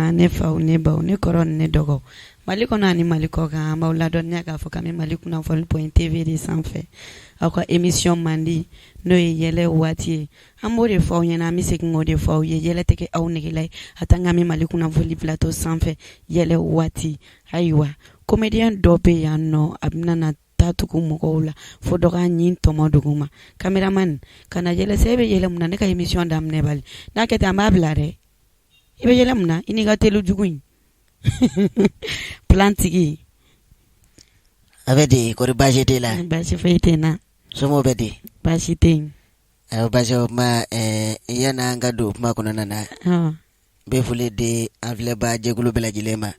ma ne faw ne baw ne kɔrɔ ne dɔgɔ Mali kɔnɔ ani Mali kɔ kan an b'aw ladɔnniya k'a fɔ k'an bɛ Mali kunnafoni point TV de sanfɛ aw ka émission mandi n'o ye yɛlɛ waati ye an b'o de fɔ aw ɲɛna an bɛ segin k'o de fɔ aw ye yɛlɛ tɛ kɛ aw negela ye a tan k'an bɛ Mali kunnafoni plateau sanfɛ yɛlɛ waati ayiwa comédien dɔ bɛ yan nɔ a bɛna na tugu mɔgɔw la fo dɔ ka ɲin tɔmɔ dugu ma cameraman kana yɛlɛ sɛ e bɛ yɛlɛ mun na ne ka émission daminɛ bali n'a kɛ ten an b'a bila dɛ i bɛ yɛlɛ mun na i n'i ka telu jugu in plantigi a bɛ di kɔri baasi tɛ la baasi foyi tɛ n na somɔgɔw bɛ di baasi tɛ yen baasi o kuma yan'an ka don kuma kɔnɔna na n bɛ foli di an filɛbaa jɛkulu bɛɛ lajɛlen ma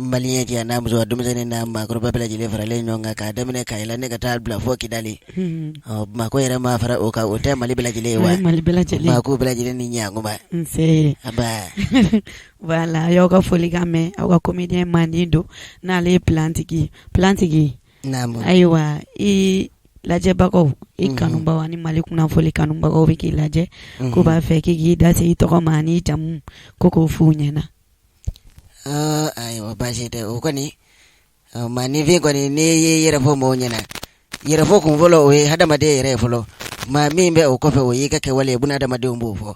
Malien ti ana muso denmisɛnnin n'a maakɔrɔba bɛɛ lajɛlen faralen ɲɔgɔn kan k'a daminɛ ka yɛlɛ ne ka taa bila fɔ Kidali Bamakɔ yɛrɛ ma fara o kan o tɛ Mali bɛɛ lajɛlen ye wa Mali bɛɛ lajɛlen Bamakɔ bɛɛ lajɛlen ni ɲankuma nse aba voilà y'aw ka foli kan mɛn aw ka comédien mandi don n'ale ye plantigi naamu ayiwa i lajɛbagaw i kanubaw ani Mali kunnafoni kanubagaw bɛ k'i lajɛ ko b'a fɛ k'i da se i tɔgɔ ma ani jamu ko k'o f'u ɲɛna ayiwa baasi tɛ o kɔni maanifin kɔni ne ye yɛrɛ fɔ mɔgɔw ɲɛna yɛrɛ fɔ kun fɔlɔ o ye hadamaden yɛrɛ ye fɔlɔ maa min bɛ o kɔfɛ o y'i ka kɛwale ye buna hadamadenw b'o fɔ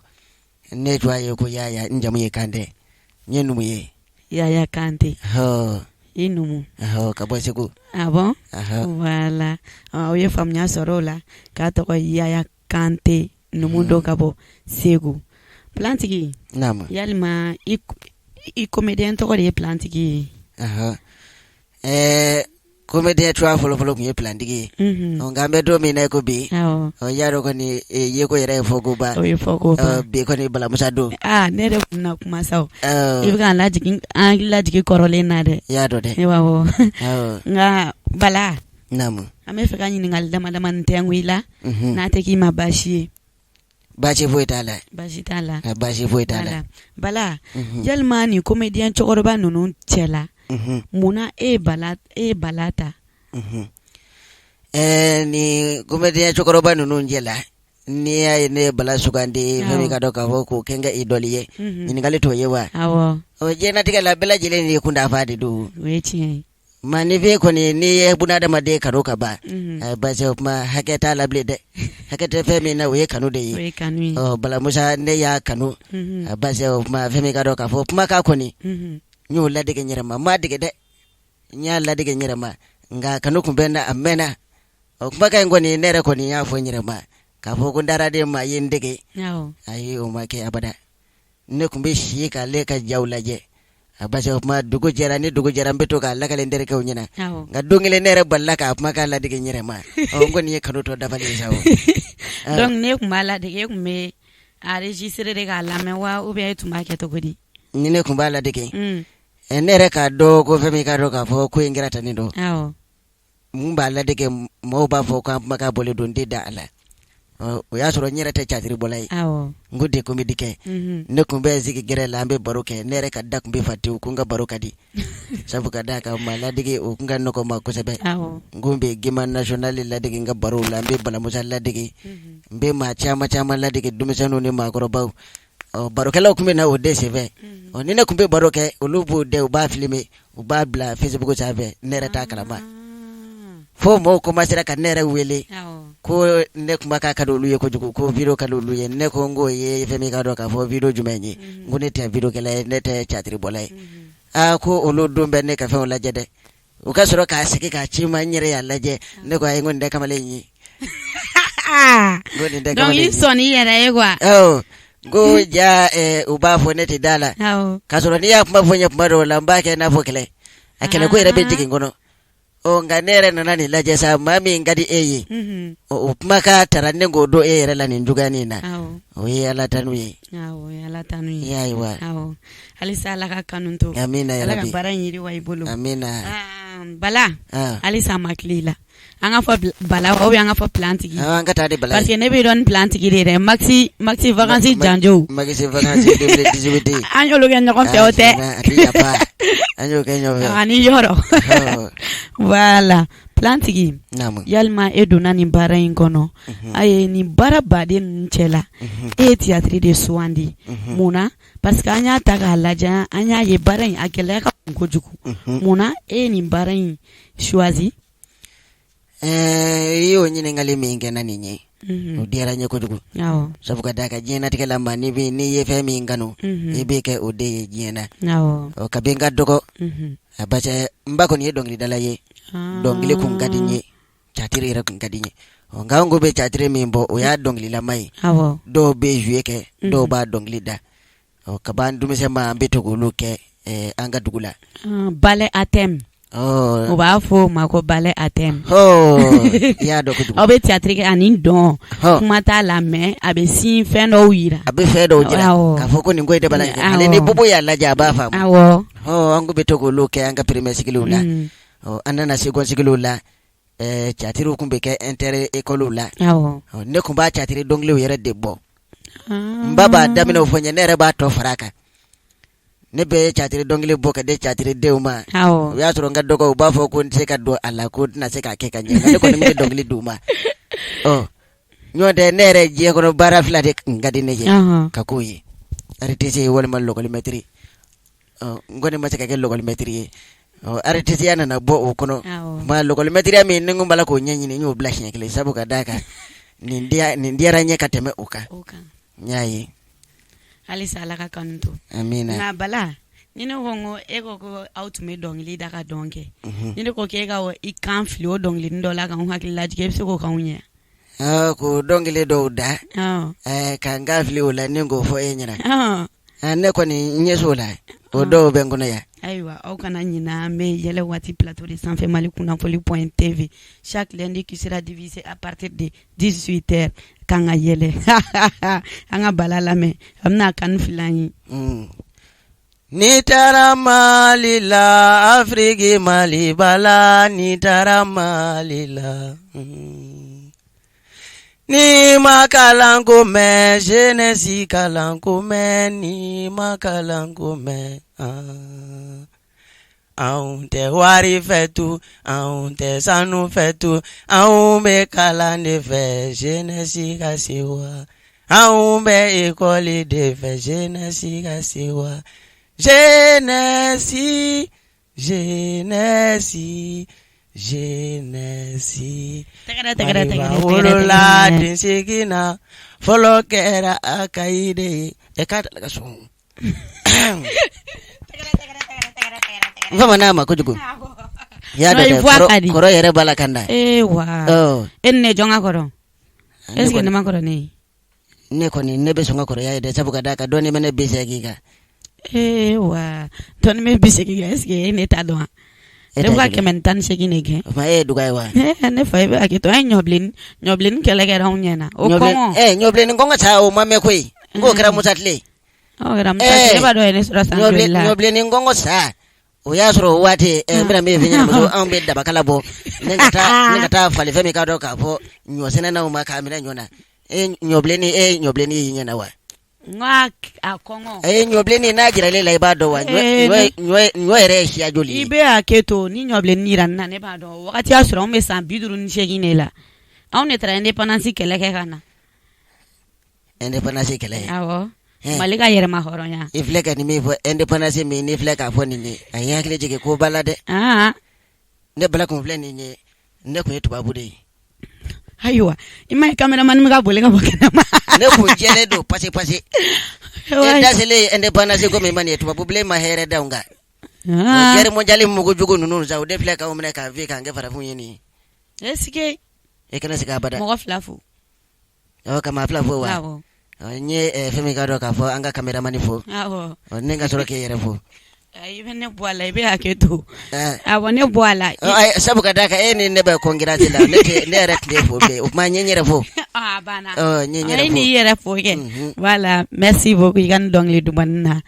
ne tun ye ko Yaya n jamu ye Kante n ye numu ye Yaya Kante i numu ka bɔ Segu ah bon voilà aw ye faamuya sɔrɔ o la k'a tɔgɔ Yaya Kante numu dɔ ka bɔ Segu plantigi naamu yalima i comédien tɔgɔ de ye plantigi ye comédien trois fɔlɔ kun ye plantigi ye nka an bɛ don min na ko bi y'a dɔn kɔni ye ko yɛrɛ ye fɔ ko ba bi kɔni Balamusa don ne yɛrɛ kun na kuma sa i bɛ k'an lajigi kɔrɔlen na dɛ y'a dɔn dɛ nka Bala naamu an bɛ fɛ ka ɲininkali dama dama tɛ i la n'a tɛ k'i ma baasi ye baasi foyi t'a la baasi t'a la baasi foyi t'a la Bala yalima ni comédien cɛkɔrɔba ninnu cɛla munna e ye Bala ta ni comédien cɛkɔrɔba ninnu cɛla n'i y'a ye ne ye Bala sugandi fɛn min ka dɔn k'a fɔ k'o kɛ n ka idole ye ɲininkali t'o ye wa diɲɛlatigɛ la bɛɛ lajɛlen de kundafa de don o ye tiɲɛ ye maanifin kɔni n'i ye bunadamaden kanu ka ban basi o kuma hakɛ t'a la bilen dɛ hakɛ tɛ fɛn min na o ye kanu de ye Balamusa ne y'a kanu basi o kuma fɛn min ka dɔn k'a fɔ kumakan kɔni n y'o ladege n yɛrɛ ma m'a dege dɛ n y'a ladege n yɛrɛ ma nka kanu kun bɛ n na a mɛnna o kumakan in kɔni ne yɛrɛ kɔni y'a fɔ n yɛrɛ ma k'a fɔ ko n daraden ma ye n dege ayi o ma kɛ abada ne kun bɛ si k'ale ka jaw lajɛ basi o kuma dugu jɛra ni dugu jɛra n bɛ to k'a lakale n terikɛw ɲɛna nka don kelen ne yɛrɛ balila k'a kumakan ladege n yɛrɛ ma n kɔni ye kanu tɔ dafalen sa o donc ne kun b'a ladege e kun bɛ enregistrer de k'a lamɛn wa ou bien e tun b'a kɛ cogo di ni ne kun b'a ladege ne yɛrɛ k'a dɔn ko fɛn min k'a dɔn k'a fɔ ko in kɛra tan nin dɔn mun b'a ladege mɔgɔw b'a fɔ k'an kumakan bɔlen don n tɛ da a la o y'a sɔrɔ n yɛrɛ tɛ catiri bɔla ye n ko de comédie kɛ ne kun bɛ sigi gɛrɛ la an bɛ baro kɛ ne yɛrɛ ka da kun bɛ fa tewu ko n ka baro ka di sabu ka d'a kan maa ladege o kun ka nɔgɔ ma kosɛbɛ n ko n bɛ Gema national ladege n ka barow la n bɛ Balamusa ladege n bɛ maa caman ladege denmisɛnninw ni maakɔrɔbaw barokɛlaw kun bɛ na o de senfɛ ni ne kun bɛ baro kɛ olu b'o de u b'a filmer u b'a bila Facebook sanfɛ ne yɛrɛ t'a kalama fo mɔgɔw commencera ka ne yɛrɛ wele ko ne kumakan ka di olu ye kojugu ko video ka di olu ye ne ko n k'o ye fɛn min ka dɔn k'a fɔ video jumɛn ye n ko ne tɛ videokɛla ye ne tɛ catiri bɔla ye ko olu don bɛ ne ka fɛnw lajɛ dɛ u ka sɔrɔ k'a sigi k'a ci ma n yɛrɛ y'a lajɛ ne ko ayi n ko nin tɛ kamalen ye donc i sɔnni i yɛrɛ ye quoi n ko ja u b'a fɔ ne tɛ da la k'a sɔrɔ n'i y'a kuma fɔ n ye kuma dɔw la n b'a kɛ n'a fɔ kɛlɛ a kɛlɛ ko yɛrɛ bɛ jigin n kɔnɔ nka ne yɛrɛ nana nin lajɛ sa maa min ka di e ye o kumakan tara ne k'o don e yɛrɛ la nin cogoyanin na o ye Ala tanu ye ayiwa halisa Ala ka kanu to amina Ala ka baara in yiriwa i bolo amina Bala halisa ma tile la an ka fɔ Bala ou bien an ka fɔ plantigi an ka taa di Bala parce que ne bɛ dɔn ni plantigi de dɛ maxi vacances janjo maxi vacances 2018 an y'olu kɛ ɲɔgɔn fɛ o tɛ an y'o kɛ ɲɔgɔn fɛ ani yɔrɔ voilà plantigi yalma e donna nin baara in kɔnɔ aye nin baara baden cɛla e théâtre de suwandi muna parce que an y'a ta k'a lajɛ an y'a ye baara in a gɛlɛya ka bon kojugu muna e nin baara in choisi y'o ɲininkali min kɛ na nin ye o diyara n ye kojugu sabu ka d'a kan diɲɛnatigɛ la maa n'i ye fɛn min kanu i bɛ kɛ o de ye diɲɛ na kabi n ka dɔgɔ a ba cɛ n ba kɔni ye dɔnkilidala ye dɔnkili kun ka di n ye catiri yɛrɛ kun ka di n ye nka n ko bɛ catiri min bɔ o y'a dɔnkililama ye dɔw bɛ jouer kɛ dɔw b'a dɔnkili da kaban dumisɛn ma an bɛ to k'olu kɛ an ka dugu la ballet à thème o b'a fɔ o ma ko ballet à thème i y'a dɔn kojugu aw bɛ théâtre kɛ ani dɔn kuma t'a la mais a bɛ sin fɛn dɔw yira a bɛ fɛn dɔw jira k'a fɔ ko nin ko in de b'a la ale ni bobo y'a lajɛ a b'a faamu an ko bɛ to k'olu kɛ an ka premier sigilenw la an nana second sigilenw la théâtre kun bɛ kɛ inter école la ne kun b'a théâtre dɔnkiliw yɛrɛ de bɔ n ba b'a daminɛ o fɔ n ye ne yɛrɛ b'a tɔ fara a kan ne bɛ théâtre dɔnkili bɔ ka di théâtre denw ma o y'a sɔrɔ n ka dɔgɔw u b'a fɔ ko n tɛ se ka don a la ko n tɛna se k'a kɛ ka ɲɛ ne kɔni bɛ dɔnkili d'u ma ɲɔgɔn tɛ ne yɛrɛ diɲɛ kɔnɔ baara fila de kun ka di ne ye ka k'o ye RTC walima lɔgɔlimɛtiri n kɔni ma se ka kɛ lɔgɔlimɛtiri ye RTC ya nana bɔ o kɔnɔ ma lɔgɔlimɛtiriya min ni n ko b'a la k'o ɲɛɲini n y'o bila siɲɛ kelen sabu ka d'a kan nin diyara n ye ka tɛmɛ o kan n y'a ye halisa ala ka kanu to amina nka Bala ni ne ko n ko e ko ko aw tun bɛ dɔnkili da ka dɔn kɛ ni ne ko k'e ka i kan fili o dɔnkilinin dɔ la ka n hakili lajigin e bɛ se k'o k'anw ɲɛ ko dɔnkili dɔw da ka n kan fili o la ni k'o fɔ e ɲɛna ne kɔni n ɲɛ s'o la o dɔw bɛ n kɔnɔ yan ayiwa aw kana ɲina an bɛ yɛlɛ waati plateau de sanfɛ Mali kunnafoni point TV chaque lundi qui sera divisé à partir de 18h kan ka yɛlɛ an ka Bala lamɛn a bɛna kanu fili an ye ni taara Mali la Afrique Mali Bala ni taara Mali la ni ma kalan ko mɛn jeunesse kalan ko mɛn ni ma kalan ko mɛn anw tɛ wari fɛ tu anw tɛ sanu fɛ tu anw bɛ kalan de fɛ jeunesse ka sewa anw bɛ école de fɛ jeunesse ka sewa jeunesse wolola den segina fɔlɔ kɛra a ka ye de k'a ta ka sɔn Vama ma kojugu ya da kɔrɔ yɛrɛ b'a la kan da wa e ne jɔn ka kɔrɔ est ce que ne ma kɔrɔ ne ne kɔni ne bɛ sɔn ka kɔrɔya ye dɛ sabu ka d'a kan dɔɔni bɛ ne bɛ segin kan wa dɔɔni bɛ bi segin kan est ce que ne t'a dɔn wa ne bɛ ka 118 ne kɛ o ma e ye dɔgɔ ye wa ne fa e bɛ ka kɛ to an ɲɔbilen kɛlɛ kɛra anw ɲɛna o kɔngɔ ɲɔbilen kɔngɔ sa o ma mɛn koyi k'o kɛra Musa tile e b'a dɔn ne sɔrɔ san joli la ɲɔbilen kɔngɔ sa o y'a sɔrɔ o waati n bɛna min f'i ɲɛna muso anw bɛ dabakala bɔ ne ka taa fali fɛn min k'a dɔn k'a fɔ ɲɔ sɛnɛnaw ma k'a minɛ ɲɔ na ɲɔbilenni y'i ɲɛna wa a kɔngɔ ɲɔbilenni n'a jiralen la i b'a dɔn wa ɲɔ yɛrɛ ye siya joli ye i bɛ a kɛ to ni ɲɔbilenni yira na ne b'a dɔn wagati y'a sɔrɔ anw bɛ san 58 de la anw de taara indépendance kɛlɛ kɛ ka na indépendance kɛlɛ awɔ Mali ka yɛrɛma hɔrɔnya i filɛ ka nin min fɔ indépendance min ne filɛ k'a fɔ nin ye a ye hakili jigin ko bala dɛ ne Bala kun filɛ nin ye ne kun ye tubabu de ye ayiwa i ma ye cameraman min ka boli ka bɔ kɛnɛma ne kun jɛlen don pase e daselen indépendance ko min man ye tubabu bilen ma hɛrɛ da nga guerre mondiale mugu jugu ninnu sa o de filɛ k'aw minɛ k'a fi k'an kɛ farafin ye nin ye est ce que e kana se k'a bada mɔgɔ fila fo ka maa fila fo wa n ye fɛn min ka dɔn k'a fɔ an ka cameraman fo ne ka sɔrɔ k'e yɛrɛ fo i bɛ ne bɔ a la i bɛ hakɛ to awɔ ne bɔ a la sabu ka d'a kan e ni ne bɛ kɔnkirati la ne yɛrɛ tile fo bilen o tuma n ye n yɛrɛ fo banna e n'i yɛrɛ fo kɛ voilà merci beaucoup i ka nin dɔnkili dumanni na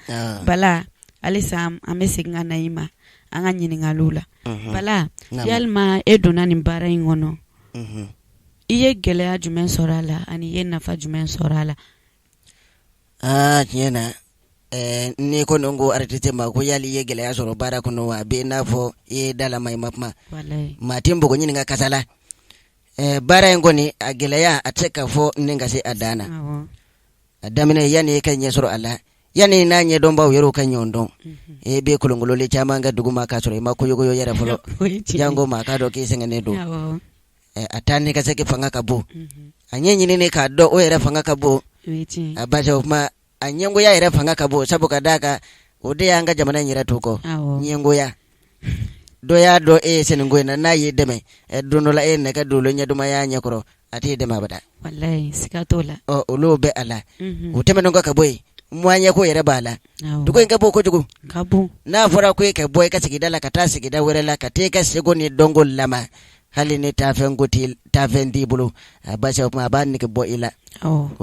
Bala halisa an bɛ segin ka na i ma an ka ɲininkaliw la Bala yalima e donna nin baara in kɔnɔ i ye gɛlɛya jumɛn sɔrɔ a la ani i ye nafa jumɛn sɔrɔ a la tiɲɛ na ni ko nongo artiste ma ko yali ye gele asoro bara ko no wa be na fo e dala mai mapma wallahi matimbo ko nyinga kasala bara ngoni a gele ya ateka fo ninga se adana adamine yani kanye soro ala yani na nye don bawo yero kan yondon be kulungolo le chama nga duguma ka soro ma ko yogo yera folo yango ma ka do ke sengene do atani ka seke fanga kabo anyenyi ne ka do o yera fanga kabo abajo ma anyengo ya yera fanga kabo sabu kadaka ode yanga jamana nyira tuko nyengo ya do ya do senengo na yedeme dono la ne ka do lo nyaduma ya nyakoro ati dema bada wallahi sikatola lo be ala uteme nonga kaboy mwanya ko yere bala duko inga boko jugu kabu na fora ko ke boy ka sigida la kata sigida were la kate ka sego ni dongo lama hali ni tafengoti tafendi bulu basha ma ban ni ke boy ila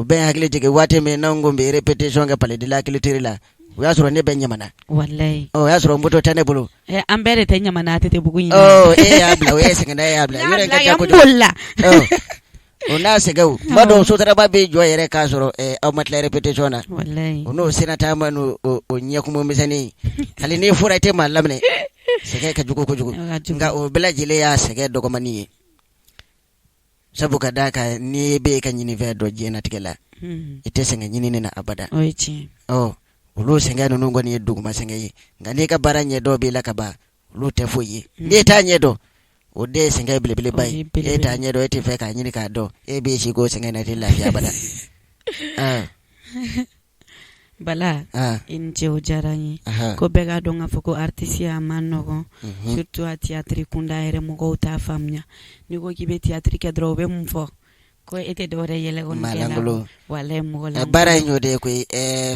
be hakle jige wate me nango be repetition ga pale dila kilitiri la ya soro ne ben nyamana wallahi ya soro mbuto tane bulu ambere te nyamana tete bugu ina ya bla we singa ya bla yure ka ta ko ona segau mado so tara babe jo yere ka soro amatla repetition na wallahi ono senata manu o nyakumo misani hali ne fura te malamne sege ka jugo ko jugo nga o bela jile ya sege dogo mani sabu kadaka ni be ka nyini ve do jena tikela ite senga nyini na abada oichi ulo senga no ngoni dugu masenga yi ngani ka baranye do be la ka ba ulo te foyi ni ta nyedo ode senga bile bai eta nyedo ete fe ka nyini ka do be shi go senga na tilla ya bala bala in je jarani ko bega do nga foko artiste ya manogo surtout a théâtre kunda ere mo go ta famnya ni go kibe théâtre ke drobe mfo ko ete dore yele gon malangulo wala mo la bara nyode ko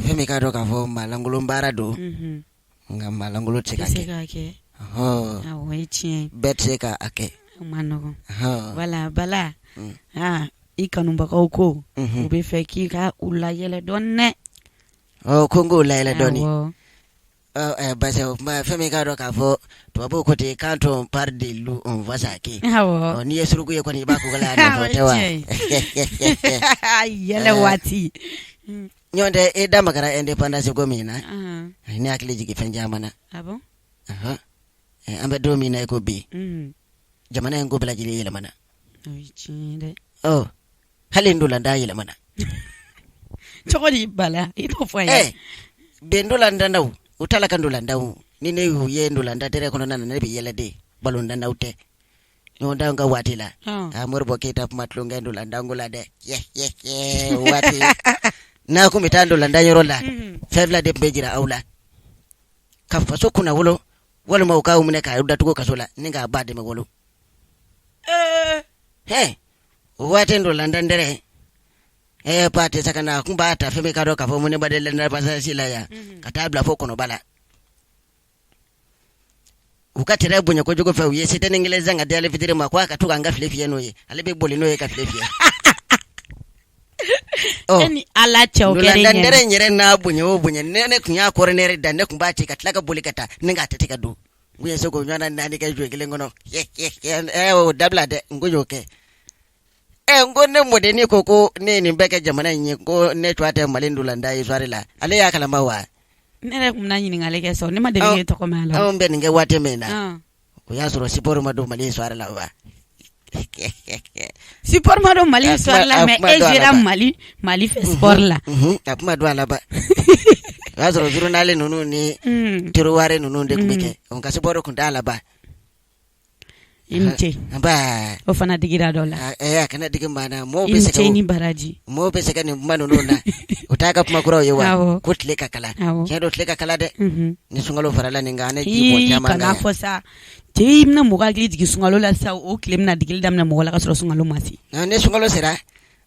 femi ka do ka fo malangulo mbara do nga malangulo tsekake awechi betseka ake manogo wala bala ikanumba ka uko ube feki ka ula yele donne kongo laila doni base ma femi ka do ka fo to abo ko te kanto par de lu on vasaki ni yesurugu ye ko ni ba ko gala na tewa yele wati nyonde dama kara independence gomina ni akili jigi fenja mana abo ambe domina ko bi jamana ngo bela jili yele mana oichinde hali ndula nda yele mana chokodi bala ito fanya bendola ndandau utala kandola ndau nine ye ndola ndatere kono nana ne bi yele de balon ndandau te nyonda nga watila amorbo kita matlunga ndola ndangula de wati na ku mitando la ndanyorola fevla de bejira aula kafa so kuna wolo wala mauka umne ka uda tuko kasola ninga bade me wolo wati ndola ndandere pate sakana kumbata feme kado ka fo mune badele na pasa sila ya katabla fo kono bala ukatira bunya ko jogo fa uyese tenengeleza nga dale fitire makwa katuka nga flefi eno ye alebe boli no ye ka flefi eni ala chokere nyere ndere nyere na bunya nene kunya korenere dande kumbati katlaka boli kata ninga tatika du uyese ko nyana nani ka jwe ngono dabla de ngoyoke ngone modeni koko neni mbeke jamana nyi ko ne twate malindula ndai swarila ale ya kalamba wa nere kumnanyi ningaleke so ni madeli to komala mbe ninge wate mena ko yasoro siporo madu mali swarila wa siporo madu mali swarila me ejira mali fe sport la apma do ala ba yasoro zurunale nunu ni tiruware nunu de kubeke onka siporo kundala ba inche ba ofana digira dola kana diga mana mo be seka inche ni baraji mo be seka ni manu nona utaka kuma kura yewa kutleka kala kedo tleka kala de ni sungalo farala ni ngane jibo chama kana fosa timna muga gidi sungalo la sa o klemna digil damna mo wala kasro sungalo masi ne sungalo sera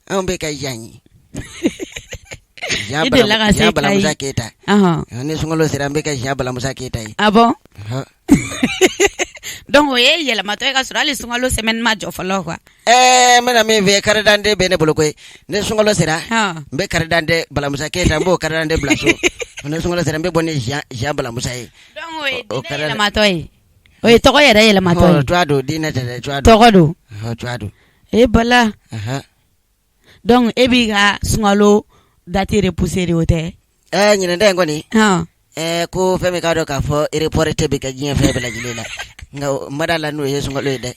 ambe kai yanyi ide la ga se bala musaketa ne sungalo sera ambe kai bala musaketa abo donc ye yela mato ka sura le sungalo semaine ma jofalo kwa mena me ve karadande bene bolokoy ne sungalo sera mbe karadande bala musaketa mbo karadande blaso ne sungalo sera mbe boni ja bala musai donc yela mato oye toko yera yela mato twado dina tete twado toko do twado bala donc ebiga sungalo dati repousser ote nyina ndeng ngoni ko femi ka do ka fo reporte be ka jin fe bela jilela nga madala no yesu ngalo de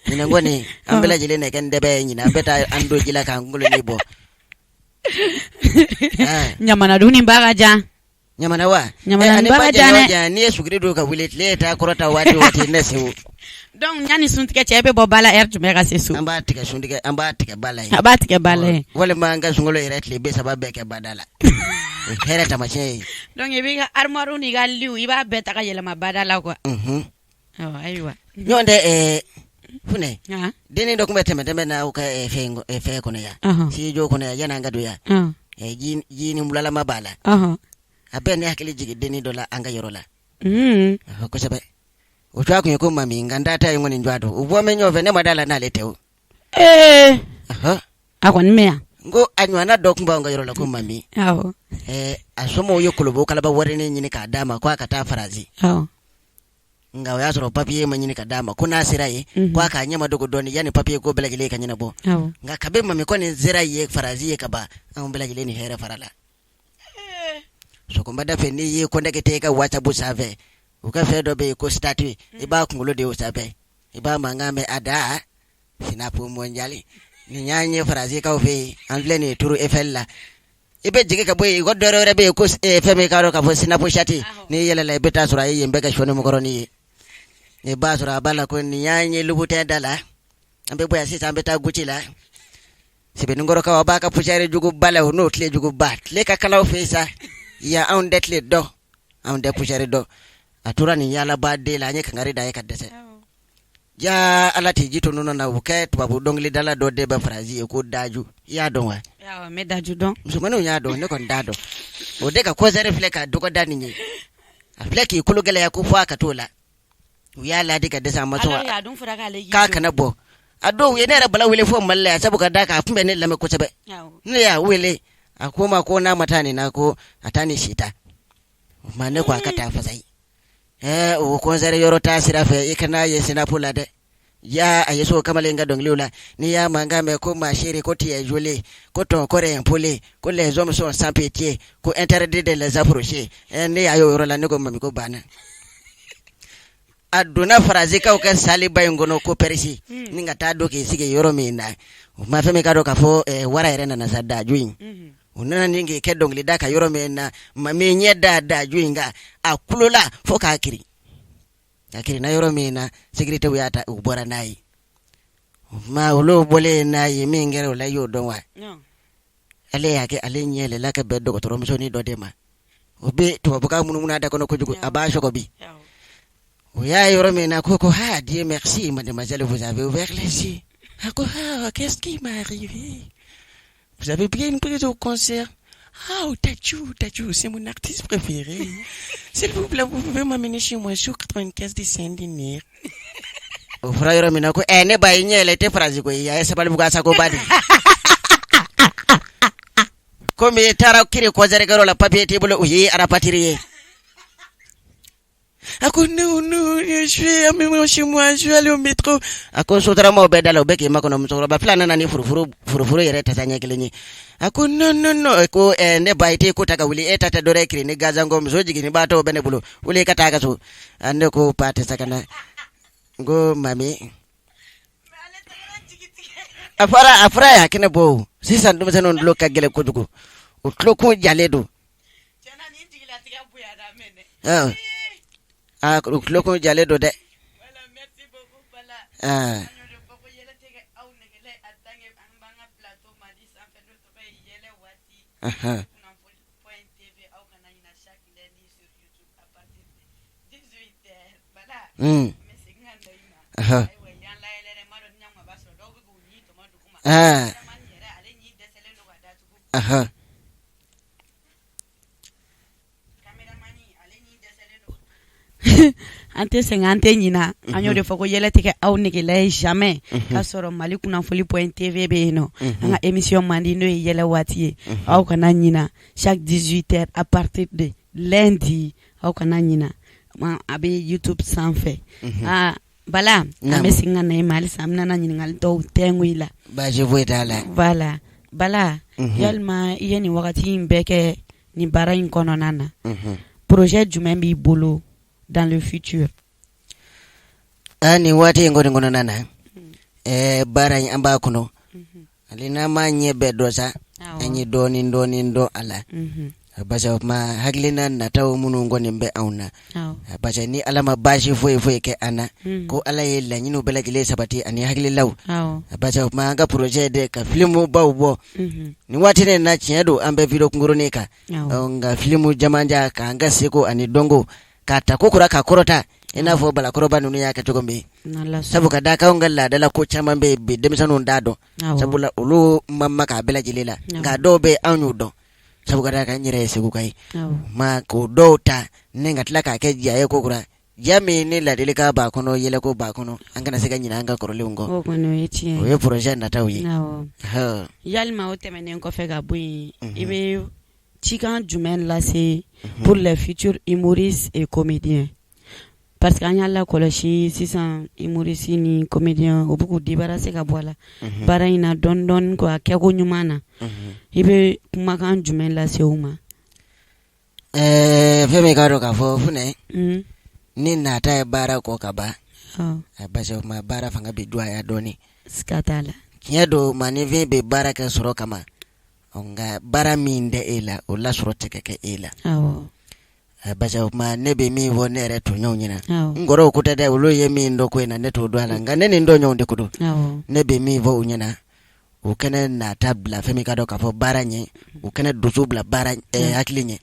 nyina ngoni ambela jilene ken debe nyina beta ando jila ka ngolo ni bo nyamana duni mbaga ja nyamana wa nyamana mbaga ja ni yesu grido ka wilet leta korota wati nesu donc nyani suntike chebe bo bala jumega sesu amba tika sundike amba tika bala wala manga sungolo iretle be sababe ke badala hera tamache donc ebiga armoire ni galliu iba beta ka yela mabadala ko aywa nyonde fune deni do kumbe tembe na uka fe kono ya si jo kono ya yana ngadu ya jini mulala mabala abene hakili jigi deni dola anga yorola ko sabe utwa kunyo mami ngandata yongoni njwado ubome nyove ne madala na leteu akon mea ngo anywana dok mbonga yorola ko mami asomo yokolobo kala ba warene nyini ka dama kwa kata farazi nga ya soro papier manyini ka dama kuna sirai kwa ka nyama dogo doni yani papier ko belagile ka nyina bo nga kabe mami ko ne zirai farazi ka ba an belagile ni hera farala so ko mbada fe ni ko ndeke teka wacha busave uka fedo be ko statue iba kungulo de usabe iba mangame ada sinapu monjali ni nyanye farazi ka ofe angle ni turu efella ibe jige ka boy godoro rebe ko feme ka ro ka fo sinapu shati ni yela la beta sura yembe ka shono mokoroni e basura bala ko ni nyanye lubute dala ambe boya sisa ambe ta guchila sibe ngoro ka wabaka pushare jugu bala no tle jugu bat le ka kala ofesa ya on detle do on de pushare do atura ni yala bade la nye kangari da yaka dese ja alati jito nono na uket babu dongli dala do de ba frazi ko daju ya don wa ya me daju don musumano ya don ne kon dado o de ka ko zere fleka duko dani ni fleki kulugele ya kufa ka tola ya la de ka desa maso ya don fura ka le ka kana bo ado ye ne ra bala wele fo malle ya sabuka daka fumbe ne lame ko sebe ne ya wele akoma ko na matani na ko atani shita mane ko akata fasai o ko zare yoro tasira fe ikana yesina pula de ya ayeso kamale ngadong liula ni ya manga me ko mashiri ko tie jole ko ton kore impole ko les hommes sont sans pitié ko interdit de les approcher ni ayo yoro la ne ko mami ko bana aduna farazi ka o ka sali bayingono ko perisi ninga ta doke sige yoro mina ma fe me ka do ka fo wara irena na sadda juin unana ninge kedong lidaka yoro mena mami nyeda da juinga akulula foka akiri na yoro mena security uyata ubora nai ma ulo bole nai mingere la yodo wa ale yake ale nyele la ka beddo ko toro misoni do dema obe to buka mununa da kono ko jugo abasho ko bi oya yoro mena ko ha Dieu merci mademoiselle vous avez ouvert les yeux ako ha qu'est-ce qui m'est arrivé. Vous avez bien pris au concert. Ah, Tachou, c'est mon artiste préféré. S'il vous plaît, vous pouvez m'amener chez moi sur 95 de Saint-Denis. Au frère Minako, ne ba elle était phrase ko ya esa bali bugasa ko badi. Comme tara kiri ko zare garo la papier table uyi ara patirier. Ako non, je vais amener chez moi, je vais aller au métro. Ako sotra mo bedala obeki makono msoro ba plana nani furufuru yere tasanya kilenyi. Ako no, ko ne baite ko taka wuli tata dore kiri ni gazango msoji gini bato bene bulu. Uli kataka so ande ko pate sakana. Go mami. Afara ya kine bo. Sisa ndum seno ndlo kagele kuduku. Utloku jaledo. Jana ni ndigila tiga buya da mene. Loko jale do de. Voilà, merci beaucoup Bala. Ante sengante nyina anyo de foko yele teke aw nigele jamais ka soro Mali kunafoli.tv be no nga émission mandi no yele wati aw kana nyina chaque 18h à partir de lundi aw kana nyina ma abe YouTube sans fait Bala ame singa na Mali samna na nyina ngal to tenguila ba je vois dala voilà Bala yalma yeni wakati mbeke ni bara in kɔnɔna na projet jumɛn b'i bolo dans le futur? Ani wati ngoni kɔnɔna na bara in an b'a kɔnɔ ali n'a ma ɲɛ bɛɛ dɔ sa an ye dɔɔnin dɔn a la basa ma hakilina nataw minnu kɔni bɛ anw na basa ni ala ma baasi foyi kɛ an na ko ala ye laɲiniw bɛɛ lajɛlen sabati ani hakililaw basa ma an ka projet de ka filimu baw bɔ ni waati ne na tiɲɛ don an bɛ video kunkurunin kan nka filimu jamanja k'an ka seko ani dɔnko k'a ta kokura ka kɔrɔta i n'a fɔ balakɔrɔba ninnu y'a kɛ cogo min sabu ka da k'anw ka laadala ko caman bɛ bi denmisɛnninw t'a dɔn sabula olu ma k'a bɛɛ lajɛlen la nka dɔw bɛ anw y'u dɔn sabu ka da kan yɛrɛ ye segu ka ye ma k'o dɔw ta ne ka tila k'a kɛ ja ye kokura ja min ni ladilikan b'a kɔnɔ yɛlɛko b'a kɔnɔ an kana se ka ɲinɛ an ka kɔrɔlenw kɔ o ye projet nataw ye yalima o tɛmɛnen kɔfɛ ka bɔ yen i bɛ cikan jumɛn lase pour les futurs humoristes et comédiens? Parce que an y'a lakɔlɔsi sisan humoriste ni comédien o bɛ k'u débarrasser ka bɔ a la baara in na dɔɔni ko a kɛko ɲuman na i bɛ kumakan jumɛn lase u ma? Fɛn min k'a dɔn k'a fɔ funɛ ni nata ye baara kɔ ka ban basi o ma baara fanga bɛ dɔgɔya dɔɔni siga t'a la tiɲɛ don maninfin bɛ baara kɛ sɔrɔ kama nka baara min tɛ e la o lasɔrɔ tɛ ka kɛ e la basa o ma ne bɛ min fɔ ne yɛrɛ tɔɲɔgɔnw ɲɛna n kɔrɔw ko tɛ dɛ olu ye min dɔn ko in na ne t'o dɔn a la nka ne ni n dɔɲɔgɔnw de ko don ne bɛ min fɔ u ɲɛna u kɛnɛ nata bila fɛn min ka dɔn k'a fɔ baara ɲɛ u kɛnɛ dusu bila baara hakili ɲɛ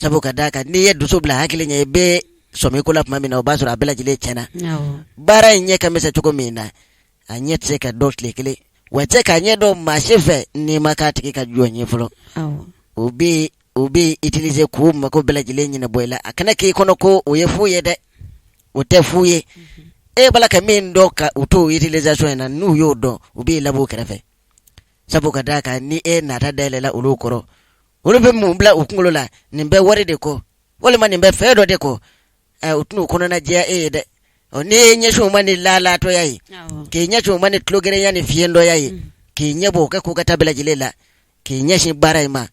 sabu ka d'a kan n'i ye dusu bila hakili ɲɛ i bɛ sɔmi ko la tuma min na o b'a sɔrɔ a bɛɛ lajɛlen tiɲɛna baara in ɲɛ ka misɛn cogo min na a ɲɛ tɛ se ka dɔn tile kelen wa tɛ k'a ɲɛ dɔn maa si fɛ n'i ma k'a tigi ka jɔn ye fɔlɔ o bɛ utiliser k'u mako bɛɛ lajɛlen ɲɛnabɔ i la a kana k'i kɔnɔ ko o ye fu ye dɛ o tɛ fu ye e bala ka min dɔn ka u to utilisation in na n'u y'o dɔn u b'i labɔ kɛrɛfɛ sabu ka d'a kan ni e nata dayɛlɛla olu kɔrɔ olu bɛ mun bila u kunkolo la nin bɛ wari de kɔ walima nin bɛ fɛn dɔ de kɔ u tɛn'u kɔnɔna jɛya e ye dɛ n'i ye ɲɛsin u ma ni laalatɔya ye k'i ɲɛsin u ma ni tulogɛrɛnya ni fiɲɛdɔya ye k'i ɲɛ bɔ o kɛ k'u ka taa bɛɛ lajɛlen la k'i ɲɛsin baara in ma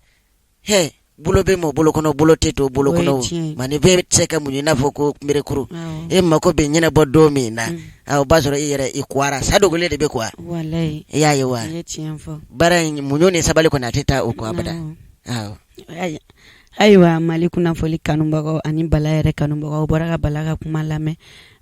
bolo bɛ mɔ bolo kɔnɔ bolo tɛ to bolo kɔnɔ mani bɛ se ka mun i n'a fɔ ko mirekuru e mako bɛ ɲɛnabɔ don min na o b'a sɔrɔ i yɛrɛ i kuwara sa dogolen de bɛ kuwa i y'a ye wa baara in muɲu ni sabali kɔni a tɛ taa o kɔ abada ayiwa Mali kunnafoni kanubagaw ani Bala yɛrɛ kanubagaw bɔra ka Bala ka kuma lamɛn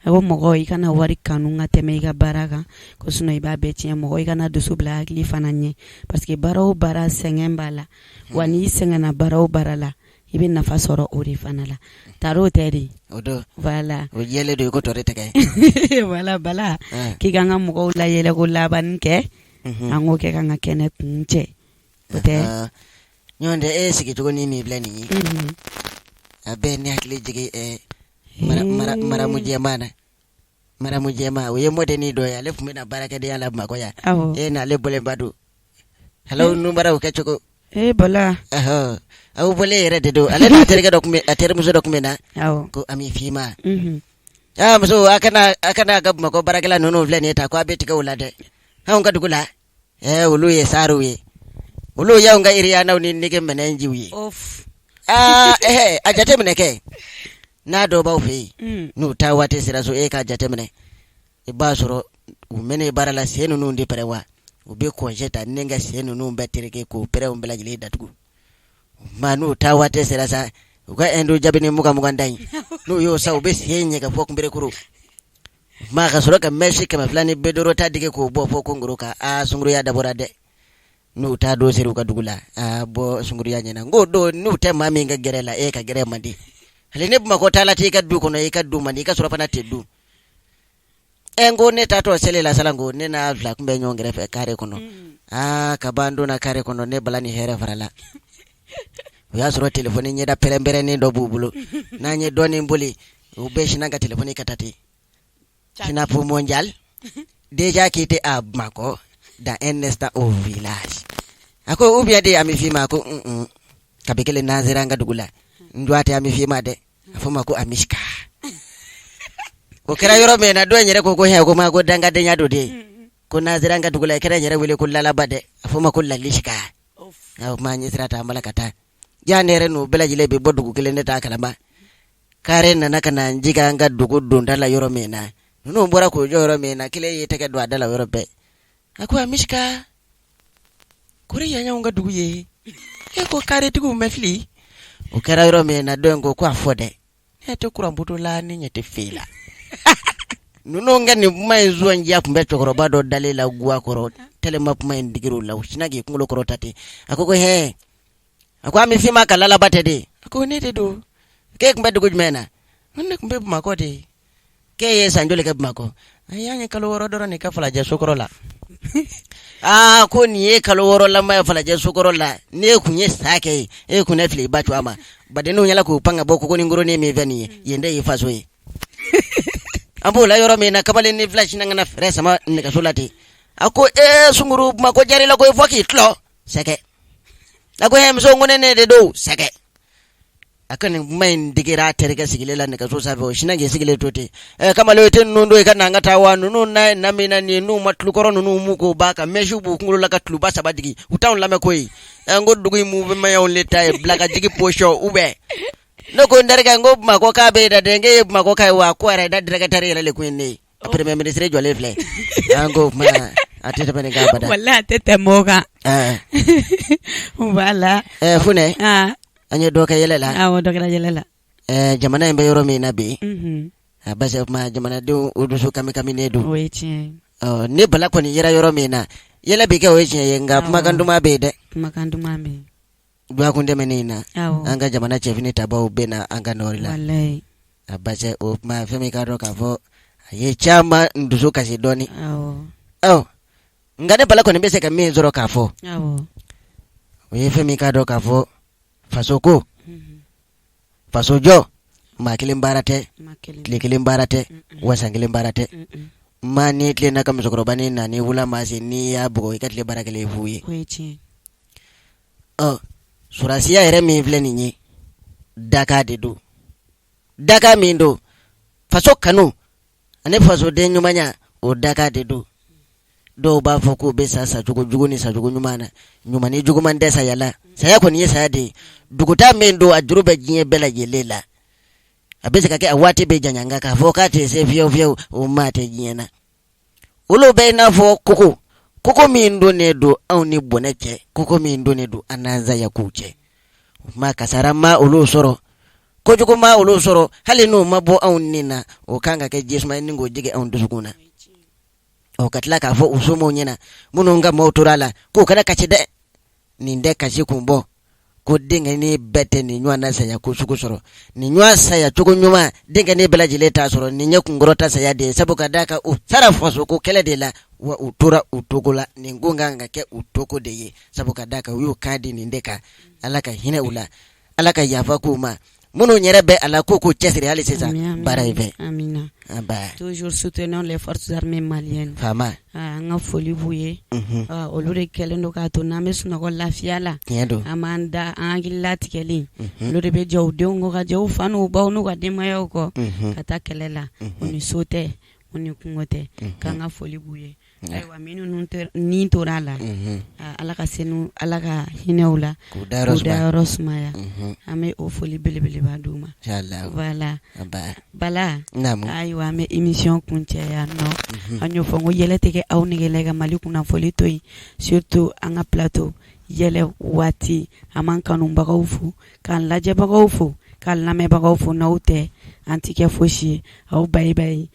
a ko mɔgɔ i kana wari kanu ka tɛmɛ i ka baara kan ko sinon i b'a bɛɛ tiɲɛ mɔgɔ i kana dusu bila hakili fana ɲɛ parce que baara o baara sɛgɛn b'a la wa n'i sɛgɛnna baara o baara la i bɛ nafa sɔrɔ o de fana la taro tɛ de o don voilà o yɛlɛ de ko tɔre tɛgɛ voilà Bala k'i kan ka mɔgɔw la yɛlɛ ko labanni kɛ an k'o kɛ kan ka kɛnɛ kun cɛ o tɛ ɲɔgɔn tɛ e sigi cogo ni min filɛ nin ye a bɛɛ ni hakili jigin maramu jɛma o ye mɔdeni dɔ ye ale tun bɛ na baarakɛdenya la Bamakɔ yan n'ale bɔlenba don halo numaraw kɛ cogo Bala aw bɔlen yɛrɛ de don ale n'a terikɛ dɔ tun bɛ a terimuso dɔ tun bɛ na ko Ami Fima muso a kana ka Bamakɔ baarakɛla ninnu filɛ nin ye ta ko a bɛ tigɛ o la dɛ anw ka dugu la olu ye saruw ye olu y'anw ka iriyaanaw ni nege minɛnjiw ye a jateminɛ kɛ n'a dɔw b'aw fɛ yen n'u taa waati sera so e k'a jateminɛ i b'a sɔrɔ u mɛnɛ baara la sen ninnu de pɛrɛ wa u bɛ congé ta ni ka sen ninnu bɛɛ tereke k'o pɛrɛnw bɛɛ lajɛlen datugu ma n'u taa waati sera sa u ka indo jabi ni mugan da in n'u y'o sa u bɛ sen ɲɛgɛn fɔ kunberekuru ma ka sɔrɔ ka mɛsi 200 ni B5 ta dege k'o bɔ fɔ kongoro kan sunguruya dabɔra dɛ n'u taa don sera u ka dugu la bɔ sunguruya ɲɛna n ko don n'u tɛ maa min ka gɛrɛ la e ka gɛrɛ man di hali ne Bamakɔ taa la t'i ka du kɔnɔ i ka du man di i ka sɔrɔ fana tɛ du n ko ne taatɔ seli la salan ko ne n'a fila kun bɛ ɲɔgɔn kɛrɛfɛ kare kɔnɔ ka ban donna kare kɔnɔ ne Bala ni hɛrɛ farala o y'a sɔrɔ telefɔni ɲɛda pɛrɛn-pɛrɛnnen dɔ b'u bolo n'an ye dɔɔnin boli u bɛɛ sinna ka telefɔni ka taa ten Sinapu mondial déjà quitté à Bamakɔ dans un instant au village a ko ou bien de Ami Fima ko kabi kelen nazira an ka dugu la n jɔ tɛ Ami Fima dɛ a fɔ ma ko Amishka o kɛra yɔrɔ min na dɔ in yɛrɛ ko ko ma ko dangadenya do de ko nazira an ka dugu la i kɛra n yɛrɛ wele ko lalaba dɛ a fɔ ma ko lalishka ma ɲɛ sira ta an bala ka taa ya nere no bela jile be bodugu kele ne ta kalama kare na kana njiga nga dugu dondala yoro mena no mbora ko yoro mena kile yeteke do adala yoro be akwa mishka kore yanya nga dugu ye ko kare tugu mefli o kara yoro mena dongo kwa fode eto kura mbuto la ni nyete fila nuno ngani mai zuwa njia kumbe chokoro bado dalela gwa koro telema mai ndigiru la ushinagi kungulo koro tati akoko he akwa mifima kalala batede akoko nete do ke kumbe dugu jmena nne kumbe bumako de ke ye sanjole ke bumako ayanye kaloro doro ni kafala je sokoro la ko ni ye kaloro la mai fala je sokoro la ne kunye sake e kunefli bachu ama badenu nyala ko panga boko ko ni ngoro ne me veni yende yifaso yi ambo la yoro mena kabale ni flash nanga fere sama ne kasolati ako sunguru mako jari la ko foki tlo seke ako hem so ngone ne de do seke akan main digira terga sigile la ne kaso sabe shinange sigile tote kama leo ten nundo e kana ngata wa nunu na mina ni nu matlu koro nunu muko baka meshu bu kungulo la katlu basa badigi utaun la me koy ngodugo mu mayon leta e blaka jigi posho ube no ko ndarga ngob mako ka be da denge mako kai wa ko ara da daga tare le kwenne premier ministre jole fle ango ma atete bane ga bada wallahi atete moga wala fune anye doka yelela doka yelela jamana embe yoro mi nabi base ma jamana do udusu kami ne do wechi ne bala ko ni yera yoro mi na yela bi ke wechi yenga makanduma be de makanduma be dua kunde menina anga jamana chefini tabau bena anga norila wallahi base o ma femi ka do ka fo ye chama ndusu kasidoni ngane bala ko ni bese ka mi zoro ka fo ye femi ka do ka fo fasoko fasojo makilim barate klikilim barate wasangilim barate mani tle na kam zokro bani na ni wula masi ni ya bugo ikatle barakele fuye wechi surasiya ere mi vleni ni daka dedu daka mindo faso kanu ane faso de nyumanya o daka dedu do ba foko be sasa jugo ni sa jugo nyumani jugo man desa yala saya ko ni saya de duguta mendo ajrube jinye bela yelela abese kake awati be janyanga ka foka te se vio o mate jinyana ulo be na fo kuko mindo ne do au ni boneke kuko mindo ne do anaza ya kuche ma kasarama ulo soro kojuko ma ulo soro hali no mabo au nina o kanga ke jesma ningo jige au ndusukuna o katla ka fo usumo nyena munonga moturala ko kada kachide ninde kashi kumbo ko dinga ni bete ni nywana saya kusuku soro ni nywa saya chuko nyuma dinga ni bela jileta soro ni nyaku ngorota saya de sabuka daka u sarafa so ko kele de la wa utura utogola ni ngunga ngake utoko de ye sabuka daka uyu kadi ni ndeka alaka hine ula alaka yafa kuma Mono nyerebe ala koko chesri ali sesa baraive. Amina. Toujours soutenons les forces armées maliennes. Fama. Nga foli buye. Olure kelendo ka to na mesu ko lafiala. Amanda angila tikeli. Olure be jawde ngo ka jaw fanu ba onu ka demayo ko. Kata kelela. Oni sote, oni kungote. Ka nga foli buye. Aywa minu ni torala alaka senu alaka hineula kuda rosmaya ame ofoli belebele baduma inshallah bala aywa ame émission kunche ya no anyo fongo yele teke awnigelega malikuna foli toy surtout anga plateau yele wati amankanu bagawfu kan laje bagawfu kan lame bagawfu naute antike foshi au bye bye